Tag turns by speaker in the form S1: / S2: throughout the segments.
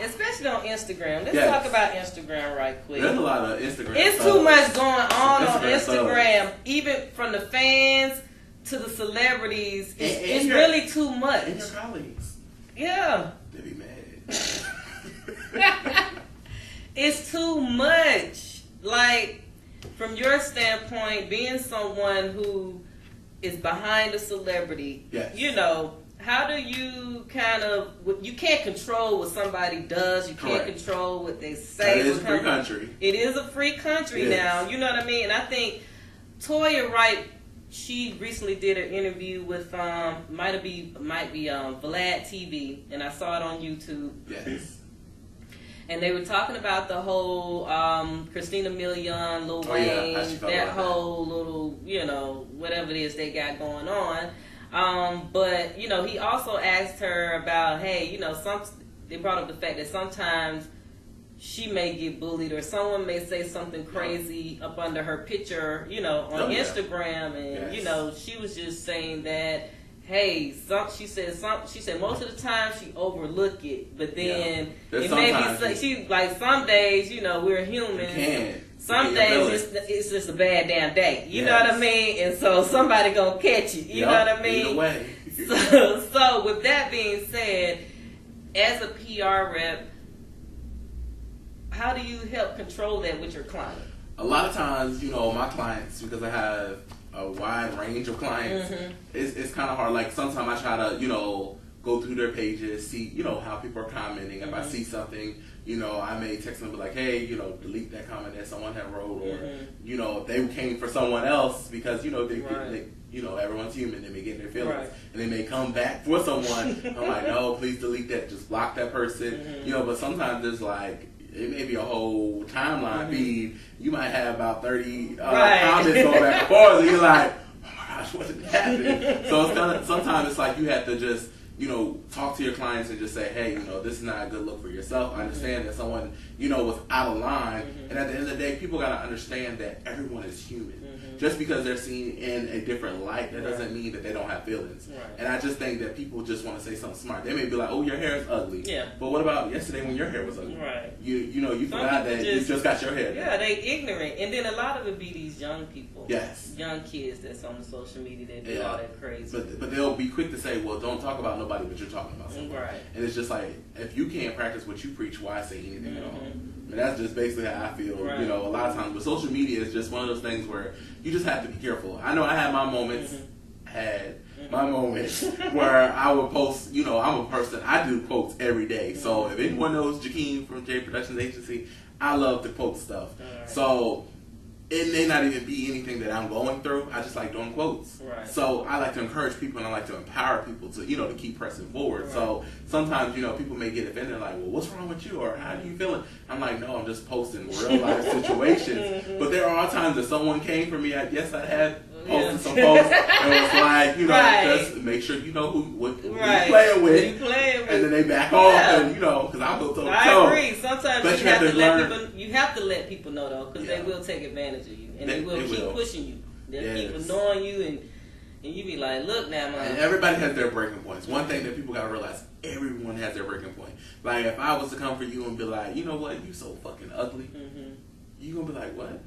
S1: especially on Instagram. Let's talk about Instagram right quick.
S2: There's a lot of Instagram.
S1: It's too much going on Instagram, even from the fans to the celebrities. It's really too much.
S2: And your colleagues.
S1: Yeah.
S2: They be mad.
S1: It's too much. Like, from your standpoint, being someone who is behind a celebrity, you know, how do you you can't control what somebody does. You can't control what they say.
S2: It is a free country.
S1: It is a free country now. You know what I mean? And I think Toya Wright, she recently did an interview with might be Vlad TV, and I saw it on YouTube.
S2: Yes.
S1: And they were talking about the whole Christina Milian, Lil Wayne, that whole little, you know, whatever it is they got going on. But, you know, he also asked her about, hey, you know, they brought up the fact that sometimes she may get bullied or someone may say something crazy up under her picture, you know, on Instagram. And, you know, she was just saying that, hey, she said most of the time she overlook it, but then it may be she like some days, you know, we're human. Some days it's just a bad damn day. You know what I mean? And so somebody gonna catch it. You know what I mean?
S2: Either way.
S1: So with that being said, as a PR rep, how do you help control that with your client?
S2: A lot of times, you know, my clients, because I have a wide range of clients, it's kind of hard. Like, sometimes I try to, you know, go through their pages, see, you know, how people are commenting. If I see something, you know, I may text them and be like, hey, you know, delete that comment that someone had wrote, or, you know, if they came for someone else, because, you know, they you know, everyone's human, they may get in their feelings, and they may come back for someone. I'm like, no, please delete that, just block that person, you know. But sometimes it's like, it may be a whole timeline feed. You might have about 30 comments going back and forth, and you're like, oh my gosh, what did happen? So it's kind of, sometimes it's like you have to just, you know, talk to your clients and just say, hey, you know, this is not a good look for yourself. I understand that someone, you know, was out of line. And at the end of the day, people got to understand that everyone is human. Just because they're seen in a different light, that doesn't mean that they don't have feelings. And I just think that people just want to say something smart. They may be like, oh, your hair is ugly. But what about yesterday when your hair was ugly? You know, you forgot that you just got your hair done.
S1: Yeah, they ignorant. And then a lot of it be these young people.
S2: Yes.
S1: Young kids that's on the social media that do all that crazy.
S2: But they'll be quick to say, well, don't talk about nobody, but you're talking about someone. And it's just like, if you can't practice what you preach, why say anything at all? And that's just basically how I feel, you know, a lot of times. But social media is just one of those things where you just have to be careful. I know I had my moments, where I would post, you know, I'm a person, I do quotes every day. So if anyone knows Jakeem from J Productions Agency, I love to quote stuff. So it may not even be anything that I'm going through. I just like doing quotes. So I like to encourage people, and I like to empower people to, you know, to keep pressing forward. So sometimes, you know, people may get offended, like, well, what's wrong with you? Or how do you feeling? I'm like, no, I'm just posting real life situations. But there are times that someone came for me. I guess I had posted some posts, and it was like, you know, just make sure you know who you playing with. And then they back off, and, you know, because I will tell
S1: I agree. Sometimes you have to let people, you have to let people know, though, because they will take advantage of you, and they will keep pushing you. They'll keep annoying you, and you be like, look now, man.
S2: And everybody has their breaking points. One thing that people gotta realize, everyone has their breaking point. Like, if I was to come for you and be like, you know what, you so fucking ugly, you gonna be like, what?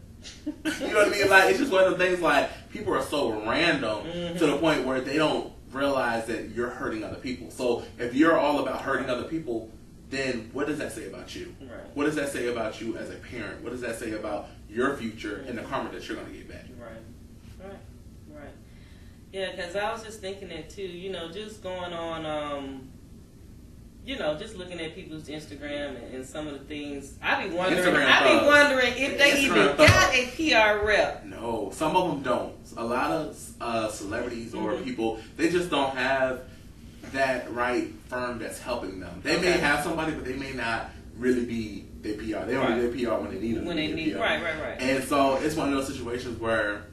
S2: You know what I mean? Like, it's just one of the things, like, people are so random to the point where they don't realize that you're hurting other people. So if you're all about hurting other people, then what does that say about you? What does that say about you as a parent? What does that say about your future and the karma that you're going to get back?
S1: Right. Yeah, because I was just thinking that too, you know, just going on, you know, just looking at people's Instagram and some of the things. I be wondering if they even got a PR rep.
S2: No, some of them don't. A lot of celebrities or people, they just don't have that right firm that's helping them. They may have somebody, but they may not really be their PR. They only do their PR when they need them.
S1: When they need, right.
S2: And so it's one of those situations where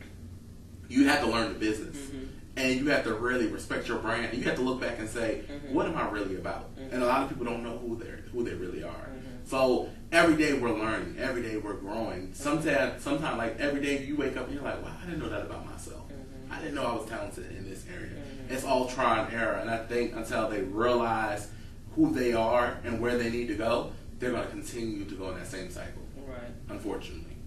S2: you have to learn the business. And you have to really respect your brand. You have to look back and say, what am I really about? And a lot of people don't know who they really are. So every day we're learning. Every day we're growing. Sometimes like every day you wake up and you're like, wow, I didn't know that about myself. I didn't know I was talented in this area. It's all trial and error. And I think until they realize who they are and where they need to go, they're going to continue to go in that same cycle.
S1: Right.
S2: Unfortunately.